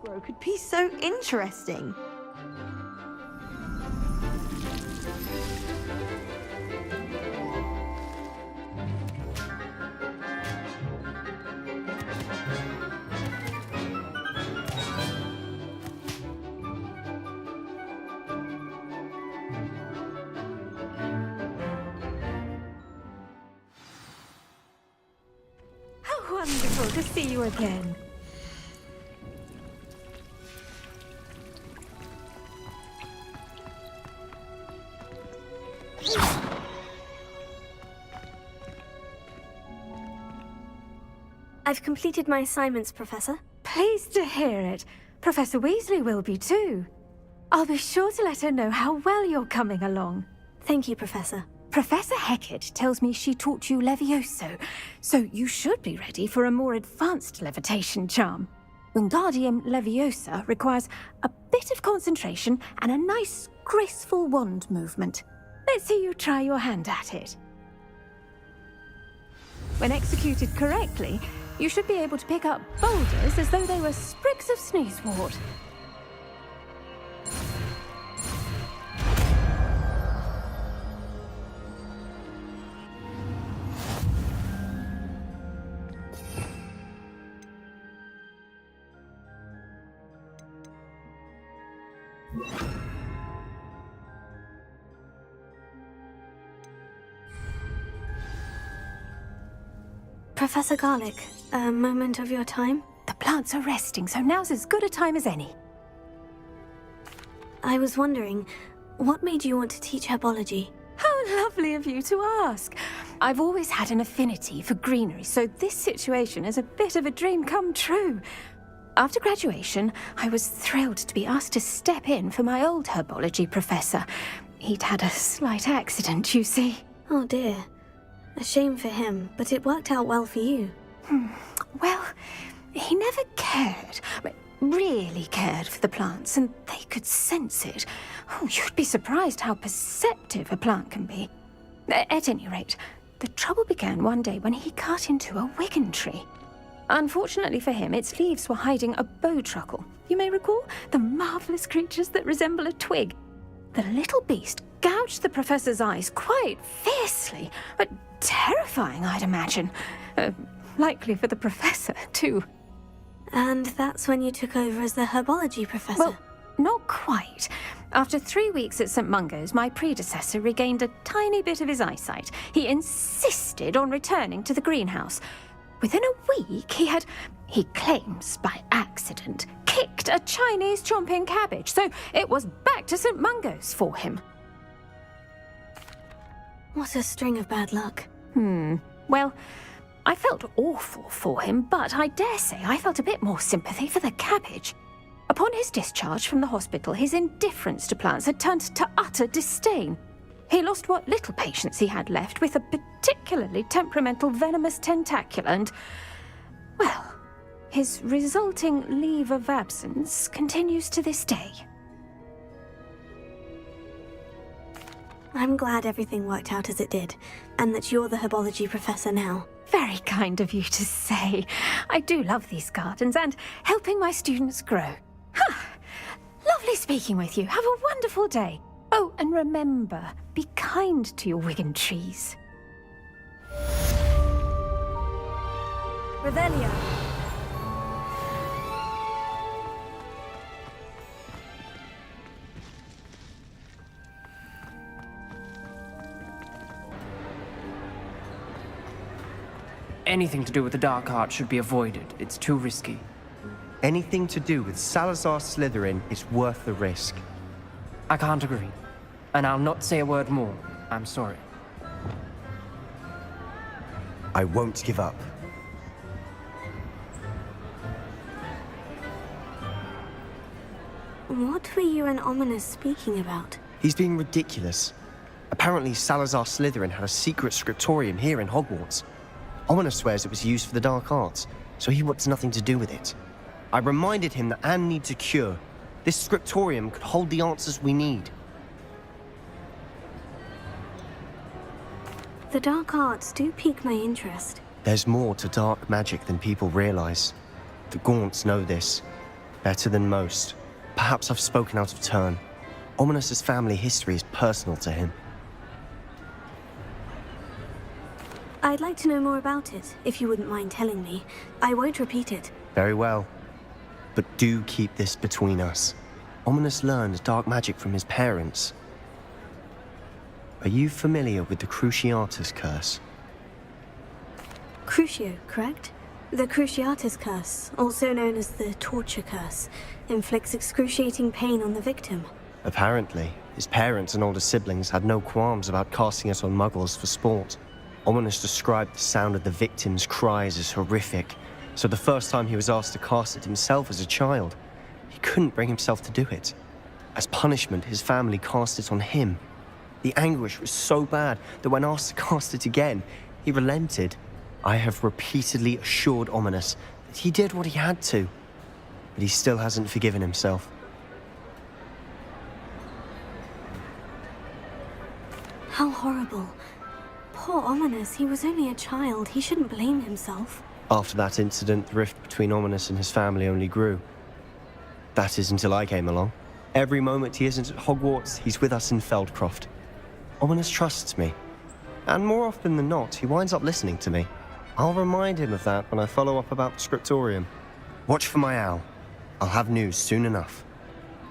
grow could be so interesting. How wonderful to see you again. I've completed my assignments, Professor. Pleased to hear it. Professor Weasley will be too. I'll be sure to let her know how well you're coming along. Thank you, Professor. Professor Hecat tells me she taught you Levioso, so you should be ready for a more advanced levitation charm. Wingardium Leviosa requires a bit of concentration and a nice, graceful wand movement. Let's see you try your hand at it. When executed correctly, you should be able to pick up boulders as though they were sprigs of sneezewort. Professor Garlick, a moment of your time? The plants are resting, so now's as good a time as any. I was wondering, what made you want to teach herbology? How lovely of you to ask. I've always had an affinity for greenery, so this situation is a bit of a dream come true. After graduation, I was thrilled to be asked to step in for my old herbology professor. He'd had a slight accident, you see. Oh dear. A shame for him, but it worked out well for you. Well, he never cared, really cared for the plants, and they could sense it. Oh, you'd be surprised how perceptive a plant can be. At any rate, the trouble began one day when he cut into a wigan tree. Unfortunately for him, its leaves were hiding a bowtruckle. You may recall the marvelous creatures that resemble a twig. The little beast gouged the professor's eyes quite fiercely, but terrifying, I'd imagine. Likely for the professor, too. And that's when you took over as the herbology professor? Well, not quite. After 3 weeks at St. Mungo's, my predecessor regained a tiny bit of his eyesight. He insisted on returning to the greenhouse. Within a week, he claims by accident, kicked a Chinese chomping cabbage, so it was back to St. Mungo's for him. What a string of bad luck. Well, I felt awful for him, but I dare say I felt a bit more sympathy for the cabbage. Upon his discharge from the hospital, his indifference to plants had turned to utter disdain. He lost what little patience he had left with a particularly temperamental venomous tentacula and, well, his resulting leave of absence continues to this day. I'm glad everything worked out as it did, and that you're the herbology professor now. Very kind of you to say. I do love these gardens and helping my students grow. Lovely speaking with you. Have a wonderful day. Oh, and remember, be kind to your wigan trees. Revelio. Anything to do with the dark art should be avoided. It's too risky. Anything to do with Salazar Slytherin is worth the risk. I can't agree. And I'll not say a word more. I'm sorry. I won't give up. What were you and Ominus speaking about? He's being ridiculous. Apparently Salazar Slytherin had a secret scriptorium here in Hogwarts. Ominus swears it was used for the dark arts, so he wants nothing to do with it. I reminded him that Anne needs a cure. This scriptorium could hold the answers we need. The dark arts do pique my interest. There's more to dark magic than people realize. The Gaunts know this. Better than most. Perhaps I've spoken out of turn. Ominus's family history is personal to him. I'd like to know more about it, if you wouldn't mind telling me. I won't repeat it. Very well. But do keep this between us. Ominus learned dark magic from his parents. Are you familiar with the Cruciatus curse? Crucio, correct? The Cruciatus curse, also known as the torture curse, inflicts excruciating pain on the victim. Apparently, his parents and older siblings had no qualms about casting it on muggles for sport. Ominus described the sound of the victim's cries as horrific, so the first time he was asked to cast it himself as a child, he couldn't bring himself to do it. As punishment, his family cast it on him. The anguish was so bad that when asked to cast it again, he relented. I have repeatedly assured Ominus that he did what he had to, but he still hasn't forgiven himself. How horrible. Poor Ominus, he was only a child. He shouldn't blame himself. After that incident, the rift between Ominus and his family only grew. That is until I came along. Every moment he isn't at Hogwarts, he's with us in Feldcroft. Ominus trusts me, and more often than not, he winds up listening to me. I'll remind him of that when I follow up about the scriptorium. Watch for my owl. I'll have news soon enough.